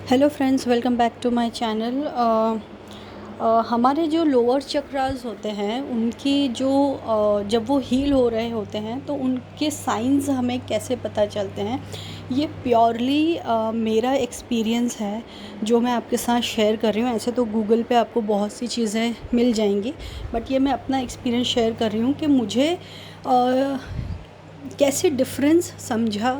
Hello friends, welcome back to my channel. हमारे जो lower chakras होते हैं उनकी जो जब वो हील हो रहे होते हैं तो उनके साइंस हमें कैसे पता चलते हैं, ये प्योरली मेरा एक्सपीरियंस है जो मैं आपके साथ शेयर कर रही हूँ। ऐसे तो गूगल पे आपको बहुत सी चीज़ें मिल जाएंगी, बट ये मैं अपना एक्सपीरियंस शेयर कर रही हूँ कि मुझे कैसे डिफरेंस समझा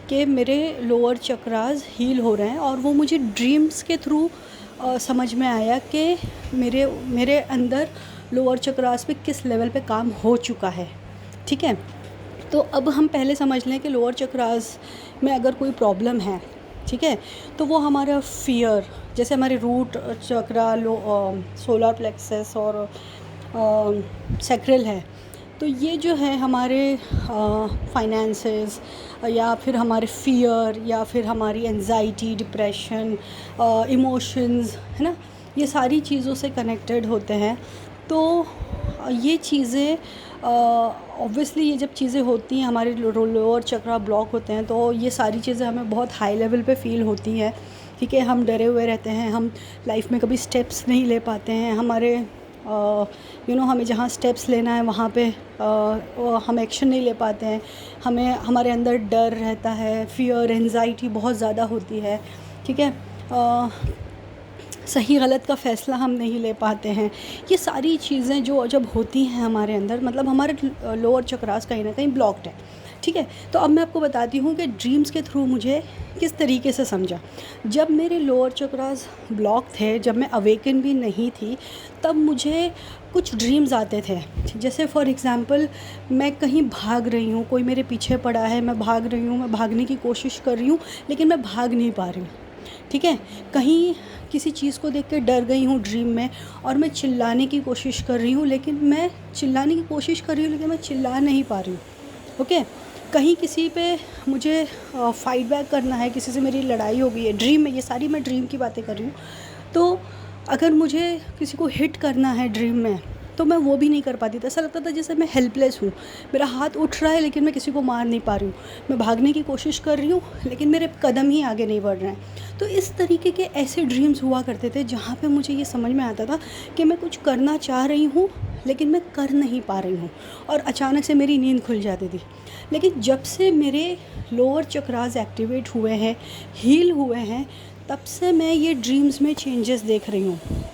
कि मेरे लोअर चक्रास हील हो रहे हैं। और वो मुझे ड्रीम्स के थ्रू समझ में आया कि मेरे मेरे अंदर लोअर चक्रास पे किस लेवल पे काम हो चुका है। ठीक है, तो अब हम पहले समझ लें कि लोअर चक्रास में अगर कोई प्रॉब्लम है, ठीक है, तो वो हमारा फियर, जैसे हमारे रूट चक्रा, सोलर प्लेक्सस और सैक्रल है, तो ये जो है हमारे फाइनेंसेस या फिर हमारे फियर या फिर हमारी एंजाइटी, डिप्रेशन, इमोशंस, है ना, ये सारी चीज़ों से कनेक्टेड होते हैं। तो ये चीज़ें ऑब्वियसली ये जब चीज़ें होती हैं, हमारे लोअर चक्रा ब्लॉक होते हैं, तो ये सारी चीज़ें हमें बहुत हाई लेवल पे फील होती हैं। ठीक है, हम डरे हुए रहते हैं, हम लाइफ में कभी स्टेप्स नहीं ले पाते हैं, हमारे हमें जहाँ स्टेप्स लेना है वहाँ पे हम एक्शन नहीं ले पाते हैं, हमें हमारे अंदर डर रहता है, फियर, एंजाइटी बहुत ज़्यादा होती है। ठीक है, सही गलत का फ़ैसला हम नहीं ले पाते हैं। ये सारी चीज़ें जो जब होती हैं हमारे अंदर, मतलब हमारे लोअर चक्रास कहीं ना कहीं ब्लॉक्ड है। ठीक है, तो अब मैं आपको बताती हूँ कि ड्रीम्स के थ्रू मुझे किस तरीके से समझा। जब मेरे लोअर चक्रास ब्लॉक थे, जब मैं अवेकन भी नहीं थी, तब मुझे कुछ ड्रीम्स आते थे। जैसे फॉर एग्ज़ाम्पल, मैं कहीं भाग रही हूँ, कोई मेरे पीछे पड़ा है, मैं भाग रही हूँ, मैं भागने की कोशिश कर रही हूँ लेकिन मैं भाग नहीं पा रही हूँ। ठीक है, कहीं किसी चीज़ को देख के डर गई हूँ ड्रीम में और मैं चिल्लाने की कोशिश कर रही हूँ, लेकिन मैं चिल्लाने की कोशिश कर रही हूँ लेकिन मैं चिल्ला नहीं पा रही हूँ। ओके, कहीं किसी पे मुझे फ़ाइट बैक करना है, किसी से मेरी लड़ाई हो गई है ड्रीम में, ये सारी मैं ड्रीम की बातें कर रही हूँ। तो अगर मुझे किसी को हिट करना है ड्रीम में, तो मैं वो भी नहीं कर पाती थी। ऐसा लगता था जैसे मैं हेल्पलेस हूँ, मेरा हाथ उठ रहा है लेकिन मैं किसी को मार नहीं पा रही हूँ, मैं भागने की कोशिश कर रही हूँ लेकिन मेरे कदम ही आगे नहीं बढ़ रहे हैं। तो इस तरीके के ऐसे ड्रीम्स हुआ करते थे जहाँ पे मुझे ये समझ में आता था कि मैं कुछ करना चाह रही हूँ लेकिन मैं कर नहीं पा रही हूँ, और अचानक से मेरी नींद खुल जाती थी। लेकिन जब से मेरे लोअर चक्रास एक्टिवेट हुए हैं, हील हुए हैं, तब से मैं ये ड्रीम्स में चेंजेस देख रही हूँ।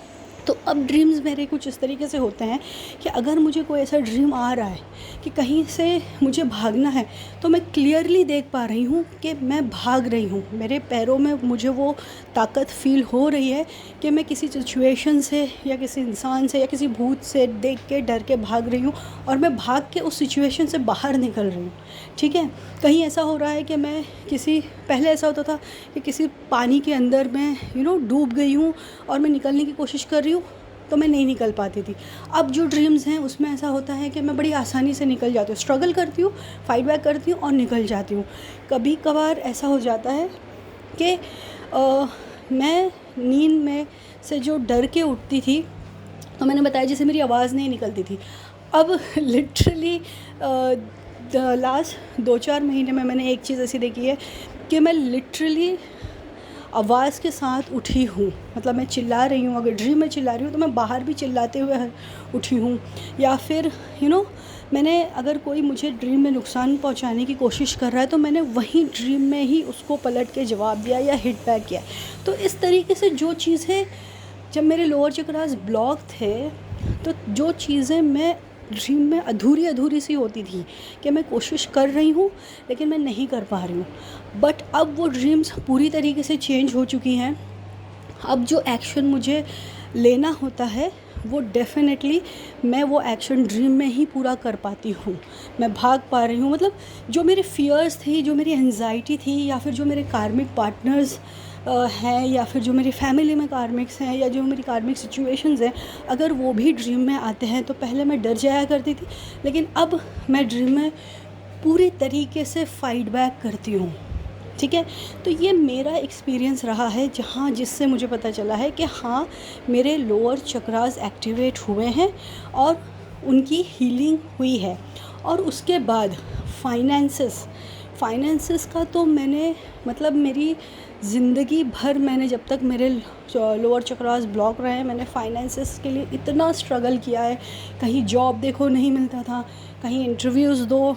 तो अब ड्रीम्स मेरे कुछ इस तरीके से होते हैं कि अगर मुझे कोई ऐसा ड्रीम आ रहा है कि कहीं से मुझे भागना है, तो मैं क्लियरली देख पा रही हूँ कि मैं भाग रही हूँ, मेरे पैरों में मुझे वो ताकत फ़ील हो रही है कि मैं किसी सिचुएशन से या किसी इंसान से या किसी भूत से देख के डर के भाग रही हूँ और मैं भाग के उस सिचुएशन से बाहर निकल रही हूँ। ठीक है, कहीं ऐसा हो रहा है कि मैं पहले ऐसा होता था कि किसी पानी के अंदर मैं डूब गई हूँ और मैं निकलने की कोशिश कर रही हूँ तो मैं नहीं निकल पाती थी। अब जो ड्रीम्स हैं उसमें ऐसा होता है कि मैं बड़ी आसानी से निकल जाती हूँ, स्ट्रगल करती हूँ, फाइट बैक करती हूँ और निकल जाती हूँ। कभी कभार ऐसा हो जाता है कि मैं नींद में से जो डर के उठती थी, तो मैंने बताया जैसे मेरी आवाज़ नहीं निकलती थी। अब लिटरली लास्ट 2-4 महीने में मैंने एक चीज़ ऐसी देखी है कि मैं लिटरली आवाज़ के साथ उठी हूँ। मतलब मैं चिल्ला रही हूँ, अगर ड्रीम में चिल्ला रही हूँ तो मैं बाहर भी चिल्लाते हुए उठी हूँ। या फिर मैंने, अगर कोई मुझे ड्रीम में नुकसान पहुँचाने की कोशिश कर रहा है तो मैंने वहीं ड्रीम में ही उसको पलट के जवाब दिया या हिट बैक किया। तो इस तरीके से जो चीज़ें, जब मेरे लोअर चक्रास ब्लॉक थे, तो जो चीज़ें मैं ड्रीम में अधूरी सी होती थी कि मैं कोशिश कर रही हूँ लेकिन मैं नहीं कर पा रही हूँ, बट अब वो ड्रीम्स पूरी तरीके से चेंज हो चुकी हैं। अब जो एक्शन मुझे लेना होता है वो डेफ़िनेटली मैं वो एक्शन ड्रीम में ही पूरा कर पाती हूँ, मैं भाग पा रही हूँ। मतलब जो मेरे फ़ियर्स थी, जो मेरी एंजाइटी थी, या फिर जो मेरे कार्मिक पार्टनर्स हैं, या फिर जो मेरी फैमिली में कार्मिक्स हैं, या जो मेरी कार्मिक सिचुएशंस हैं, अगर वो भी ड्रीम में आते हैं तो पहले मैं डर जाया करती थी, लेकिन अब मैं ड्रीम में पूरी तरीके से फ़ाइट बैक करती हूँ। ठीक है, तो ये मेरा एक्सपीरियंस रहा है जिससे मुझे पता चला है कि हाँ, मेरे लोअर चक्रास एक्टिवेट हुए हैं और उनकी हीलिंग हुई है। और उसके बाद फाइनेंसेस, फाइनेंसेस का तो मैंने मतलब मेरी ज़िंदगी भर मैंने जब तक मेरे लोअर चक्रास ब्लॉक रहे हैं, मैंने फाइनेंसेस के लिए इतना स्ट्रगल किया है। कहीं जॉब देखो नहीं मिलता था, कहीं इंटरव्यूज़ दो,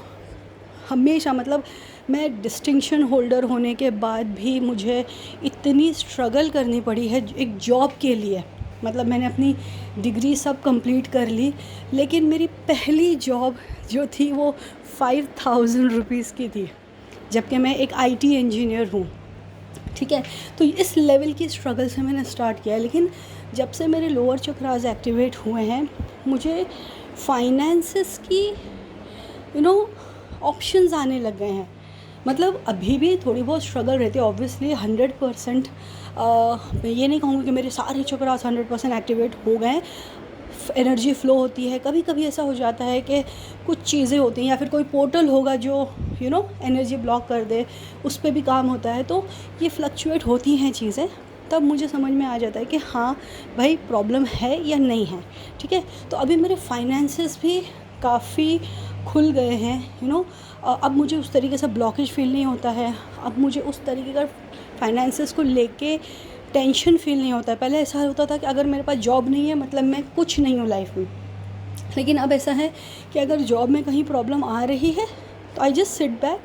हमेशा मतलब मैं डिस्टिंक्शन होल्डर होने के बाद भी मुझे इतनी स्ट्रगल करनी पड़ी है एक जॉब के लिए। मतलब मैंने अपनी डिग्री सब कंप्लीट कर ली, लेकिन मेरी पहली जॉब जो थी वो 5000 रुपीज़ की थी, जबकि मैं एक आईटी इंजीनियर हूँ, ठीक है। तो इस लेवल की स्ट्रगल से मैंने स्टार्ट किया, लेकिन जब से मेरे लोअर चक्रास एक्टिवेट हुए हैं मुझे फाइनेंसेस की ऑप्शंस आने लग गए हैं। मतलब अभी भी थोड़ी बहुत स्ट्रगल रहती है ऑब्वियसली, 100% मैं ये नहीं कहूँगी कि मेरे सारे चक्रास 100% एक्टिवेट हो गए हैं। एनर्जी फ़्लो होती है, कभी कभी ऐसा हो जाता है कि कुछ चीज़ें होती हैं या फिर कोई पोर्टल होगा जो एनर्जी ब्लॉक कर दे, उस पर भी काम होता है। तो ये फ्लक्चुएट होती हैं चीज़ें, तब मुझे समझ में आ जाता है कि हाँ भाई प्रॉब्लम है या नहीं है, ठीक है। तो अभी मेरे फाइनेंसेस भी काफ़ी खुल गए हैं, अब मुझे उस तरीके से ब्लॉकेज फील नहीं होता है। अब मुझे उस तरीके का फाइनेंसेस को लेके टेंशन फील नहीं होता है। पहले ऐसा होता था कि अगर मेरे पास जॉब नहीं है मतलब मैं कुछ नहीं हूँ लाइफ में, लेकिन अब ऐसा है कि अगर जॉब में कहीं प्रॉब्लम आ रही है तो I just sit back,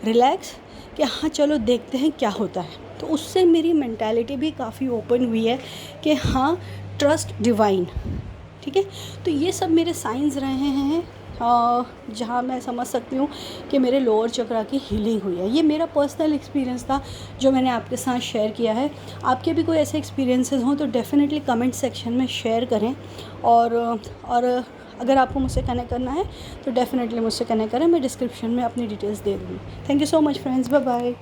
relax, कि हाँ चलो देखते हैं क्या होता है। तो उससे मेरी मेंटालिटी भी काफ़ी ओपन हुई है कि हाँ ट्रस्ट डिवाइन, ठीक है। तो ये सब मेरे साइंस रहे हैं जहाँ मैं समझ सकती हूँ कि मेरे लोअर चक्रा की हीलिंग हुई है। ये मेरा पर्सनल एक्सपीरियंस था जो मैंने आपके साथ शेयर किया है। आपके भी कोई ऐसे एक्सपीरियंसेस हों तो डेफ़िनेटली कमेंट सेक्शन में शेयर करें, और अगर आपको मुझसे कनेक्ट करना है तो डेफ़िनेटली मुझसे कनेक्ट करें। मैं डिस्क्रिप्शन में अपनी डिटेल्स दे दूँगी। Thank you so much friends, bye bye.